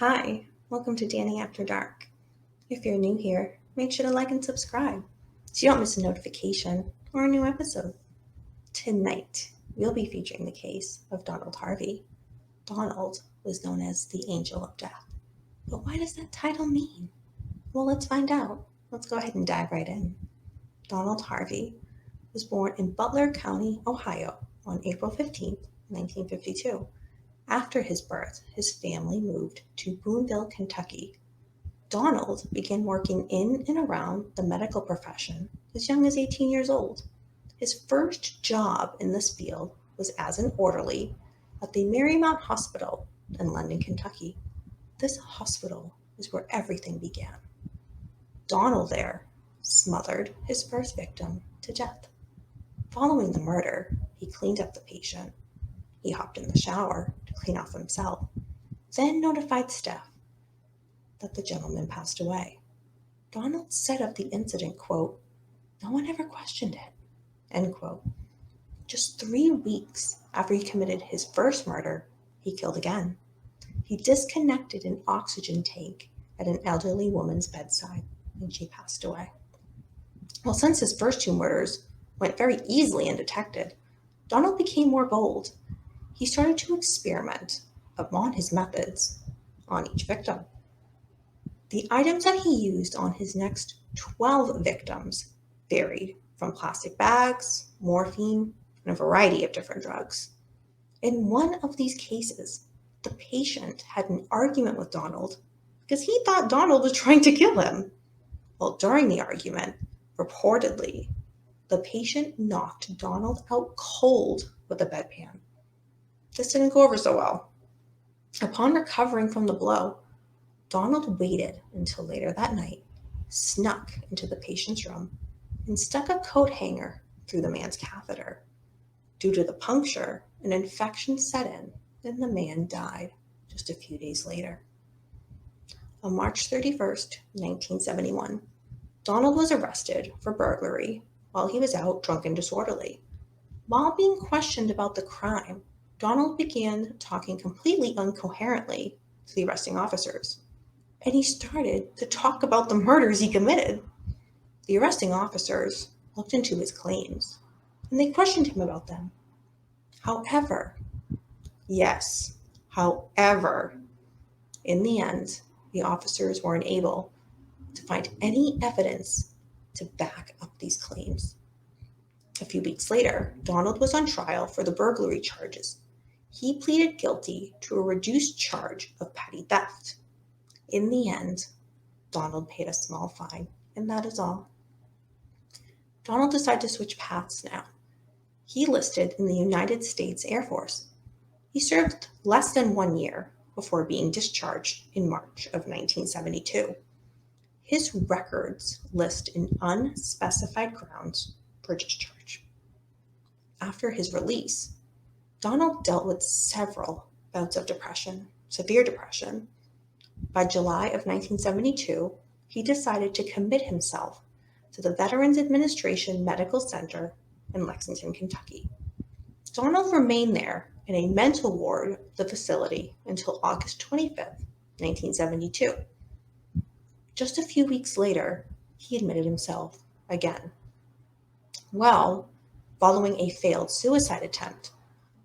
Hi, welcome to Danny After Dark. If you're new here, make sure to like and subscribe so you don't miss a notification or a new episode. Tonight, we'll be featuring the case of Donald Harvey. Donald was known as the Angel of Death. But what does that title mean? Well, let's find out. Let's go ahead and dive right in. Donald Harvey was born in Butler County, Ohio on April 15, 1952. After his birth, his family moved to Boonville, Kentucky. Donald began working in and around the medical profession as young as 18 years old. His first job in this field was as an orderly at the Marymount Hospital in London, Kentucky. This hospital is where everything began. Donald there smothered his first victim to death. Following the murder, he cleaned up the patient. He hopped in the shower to clean off himself, then notified staff that the gentleman passed away. Donald said of the incident, quote, "No one ever questioned it," end quote. Just 3 weeks after he committed his first murder, he killed again. He disconnected an oxygen tank at an elderly woman's bedside, and she passed away. Well, since his first 2 murders went very easily undetected, Donald became more bold. He started to experiment upon his methods on each victim. The items that he used on his next 12 victims varied from plastic bags, morphine, and a variety of different drugs. In one of these cases, the patient had an argument with Donald because he thought Donald was trying to kill him. Well, during the argument, reportedly, the patient knocked Donald out cold with a bedpan. This didn't go over so well. Upon recovering from the blow, Donald waited until later that night, snuck into the patient's room, and stuck a coat hanger through the man's catheter. Due to the puncture, an infection set in, and the man died just a few days later. On March 31st, 1971, Donald was arrested for burglary while he was out drunk and disorderly. While being questioned about the crime, Donald began talking completely incoherently to the arresting officers, and he started to talk about the murders he committed. The arresting officers looked into his claims, and they questioned him about them. However, in the end, the officers were unable to find any evidence to back up these claims. A few weeks later, Donald was on trial for the burglary charges. He pleaded guilty to a reduced charge of petty theft. In the end, Donald paid a small fine, and that is all. Donald decided to switch paths now. He enlisted in the United States Air Force. He served less than 1 year before being discharged in March of 1972. His records list an unspecified grounds for discharge. After his release, Donald dealt with several bouts of depression, severe depression. By July of 1972, he decided to commit himself to the Veterans Administration Medical Center in Lexington, Kentucky. Donald remained there in a mental ward of the facility until August 25th, 1972. Just a few weeks later, he admitted himself again. Well, following a failed suicide attempt,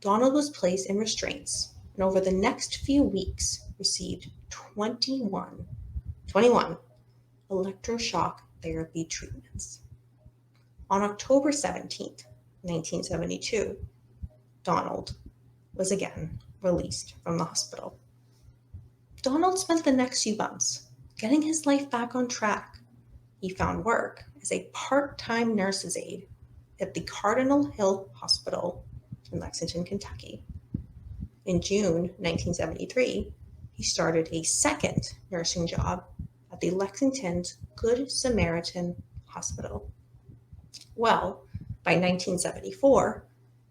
Donald was placed in restraints and over the next few weeks received 21 electroshock therapy treatments. On October 17th, 1972, Donald was again released from the hospital. Donald spent the next few months getting his life back on track. He found work as a part-time nurse's aide at the Cardinal Hill Hospital in Lexington, Kentucky. In June 1973, he started a second nursing job at the Lexington's Good Samaritan Hospital. Well, by 1974,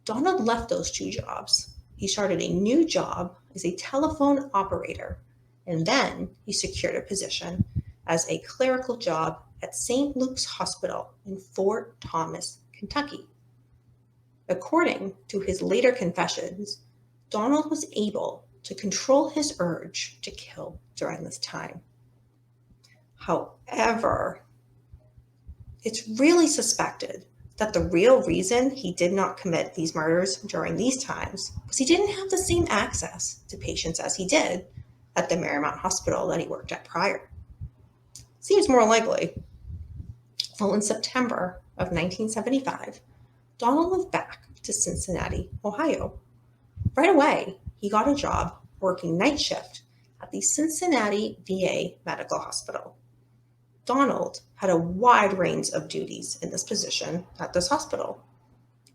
Donald left those 2 jobs. He started a new job as a telephone operator, and then he secured a position as a clerical job at St. Luke's Hospital in Fort Thomas, Kentucky. According to his later confessions, Donald was able to control his urge to kill during this time. However, it's really suspected that the real reason he did not commit these murders during these times was he didn't have the same access to patients as he did at the Marymount Hospital that he worked at prior. Seems more likely. Well, in September of 1975, Donald moved back to Cincinnati, Ohio. Right away, he got a job working night shift at the Cincinnati VA Medical Hospital. Donald had a wide range of duties in this position at this hospital.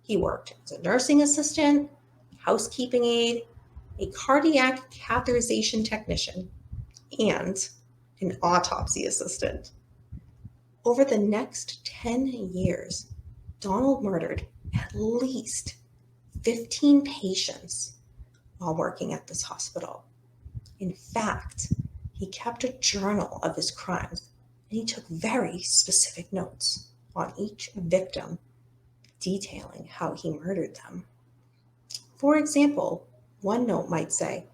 He worked as a nursing assistant, housekeeping aide, a cardiac catheterization technician, and an autopsy assistant. Over the next 10 years, Donald murdered at least 15 patients while working at this hospital. In fact, he kept a journal of his crimes, and he took very specific notes on each victim, detailing how he murdered them. For example, one note might say,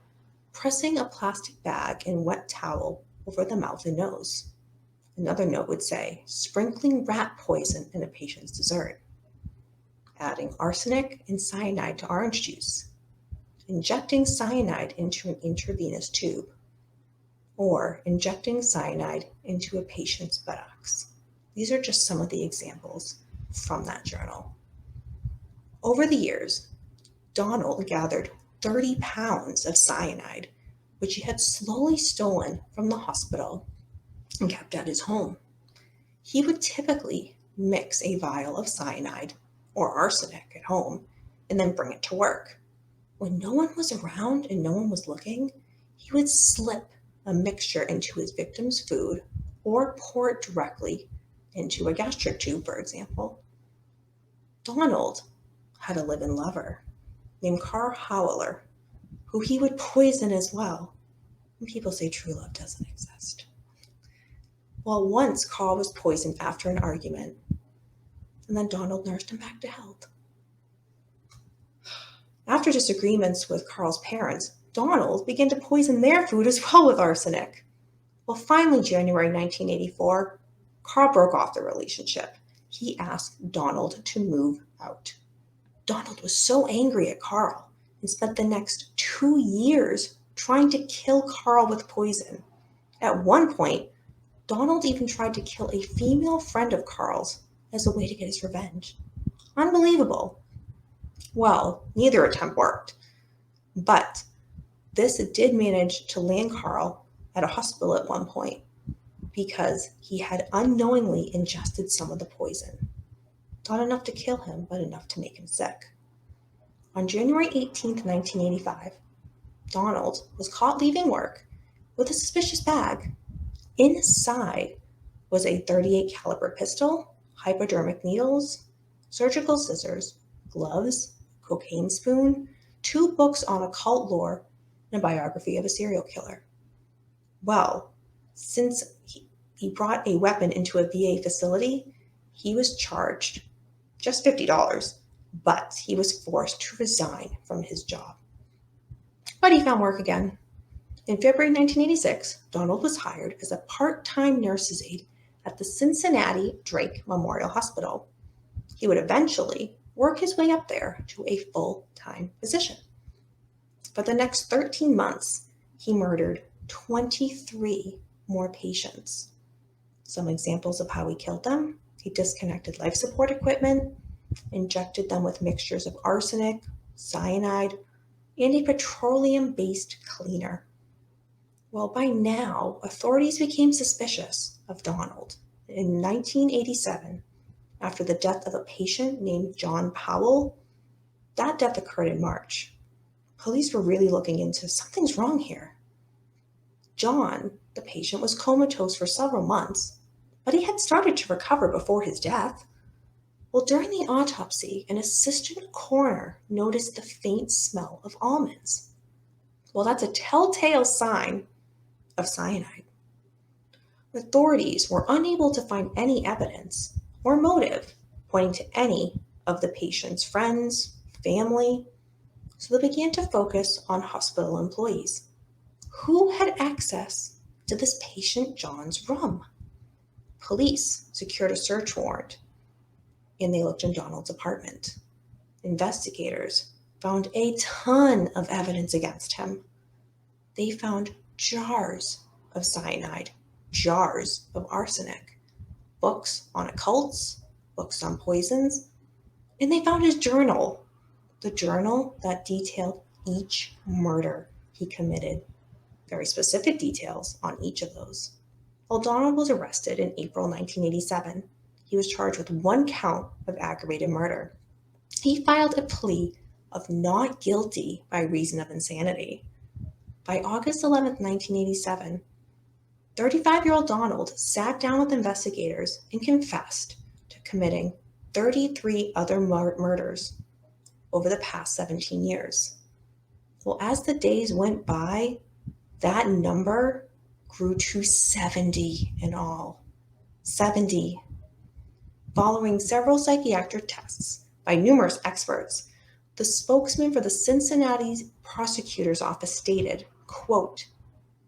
pressing a plastic bag and wet towel over the mouth and nose. Another note would say, sprinkling rat poison in a patient's dessert. Adding arsenic and cyanide to orange juice. Injecting cyanide into an intravenous tube. Or injecting cyanide into a patient's buttocks. These are just some of the examples from that journal. Over the years, Donald gathered 30 pounds of cyanide, which he had slowly stolen from the hospital and kept at his home. He would typically mix a vial of cyanide or arsenic at home and then bring it to work. When no one was around and no one was looking, he would slip a mixture into his victim's food or pour it directly into a gastric tube, for example. Donald had a live-in lover named Carl Howler, who he would poison as well. And people say true love doesn't exist. Well, once Carl was poisoned after an argument, and then Donald nursed him back to health. After disagreements with Carl's parents, Donald began to poison their food as well with arsenic. Well, finally, January 1984, Carl broke off the relationship. He asked Donald to move out. Donald was so angry at Carl and spent the next 2 years trying to kill Carl with poison. At one point, Donald even tried to kill a female friend of Carl's as a way to get his revenge. Unbelievable. Well, neither attempt worked, but this did manage to land Carl at a hospital at one point because he had unknowingly ingested some of the poison. Not enough to kill him, but enough to make him sick. On January 18th, 1985, Donald was caught leaving work with a suspicious bag. Inside was a .38 caliber pistol, hypodermic needles, surgical scissors, gloves, cocaine spoon, 2 books on occult lore, and a biography of a serial killer. Well, since he brought a weapon into a VA facility, he was charged just $50, but he was forced to resign from his job. But he found work again. In February 1986, Donald was hired as a part-time nurse's aide at the Cincinnati Drake Memorial Hospital. He would eventually work his way up there to a full-time position. For the next 13 months, he murdered 23 more patients. Some examples of how he killed them: he disconnected life support equipment, injected them with mixtures of arsenic, cyanide, and a petroleum-based cleaner. Well, by now, authorities became suspicious of Donald. In 1987, after the death of a patient named John Powell, that death occurred in March. Police were really looking into something's wrong here. John, the patient, was comatose for several months, but he had started to recover before his death. Well, during the autopsy, an assistant coroner noticed the faint smell of almonds. Well, that's a telltale sign of cyanide. Authorities were unable to find any evidence or motive pointing to any of the patient's friends, family, So they began to focus on hospital employees. Who had access to this patient John's room? Police secured a search warrant and they looked in Donald's apartment. Investigators found a ton of evidence against him. They found jars of cyanide, jars of arsenic, books on occults, books on poisons, and they found his journal, the journal that detailed each murder he committed. Very specific details on each of those. While Donald was arrested in April 1987, he was charged with one count of aggravated murder. He filed a plea of not guilty by reason of insanity. By August 11, 1987, 35-year-old Donald sat down with investigators and confessed to committing 33 other murders over the past 17 years. Well, as the days went by, that number grew to 70 in all. 70. Following several psychiatric tests by numerous experts, the spokesman for the Cincinnati prosecutor's office stated, quote,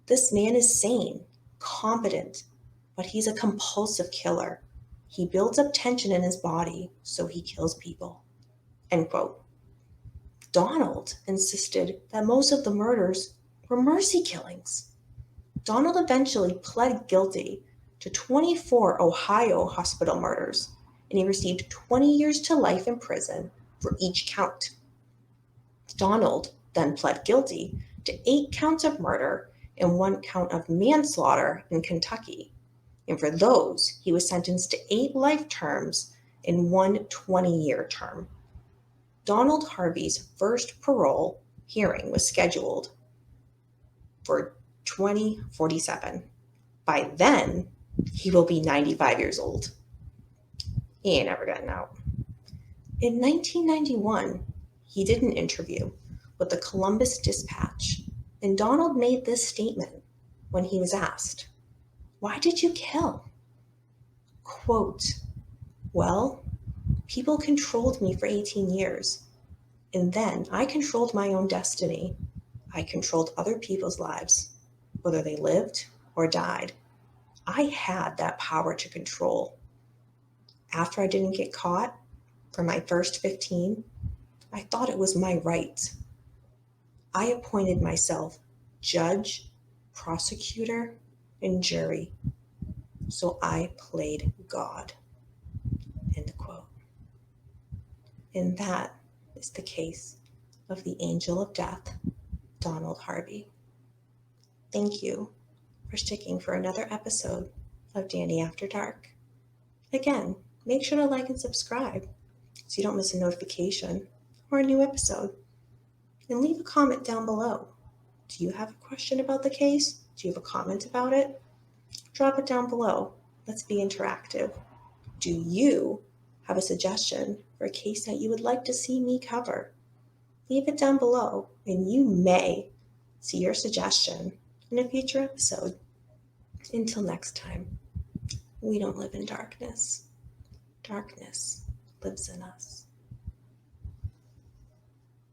"This man is sane, competent, but he's a compulsive killer. He builds up tension in his body, so he kills people." End quote. Donald insisted that most of the murders were mercy killings. Donald eventually pled guilty to 24 Ohio hospital murders, and he received 20 years to life in prison for each count. Donald then pled guilty to 8 counts of murder and 1 count of manslaughter in Kentucky. And for those, he was sentenced to 8 life terms and 1 20-year term. Donald Harvey's first parole hearing was scheduled for 2047. By then, he will be 95 years old. He ain't ever gotten out. In 1991, he did an interview with the Columbus Dispatch, and Donald made this statement when he was asked, "Why did you kill?" Quote, "Well, people controlled me for 18 years, and then I controlled my own destiny. I controlled other people's lives, whether they lived or died. I had that power to control. After I didn't get caught for my first 15, I thought it was my right. I appointed myself judge, prosecutor, and jury. So I played God." End quote. And that is the case of the angel of death, Donald Harvey. Thank you for sticking for another episode of Danny After Dark. Again, make sure to like and subscribe so you don't miss a notification or a new episode. And leave a comment down below. Do you have a question about the case? Do you have a comment about it? Drop it down below. Let's be interactive. Do you have a suggestion for a case that you would like to see me cover? Leave it down below, and you may see your suggestion in a future episode. Until next time, we don't live in darkness. Darkness lives in us.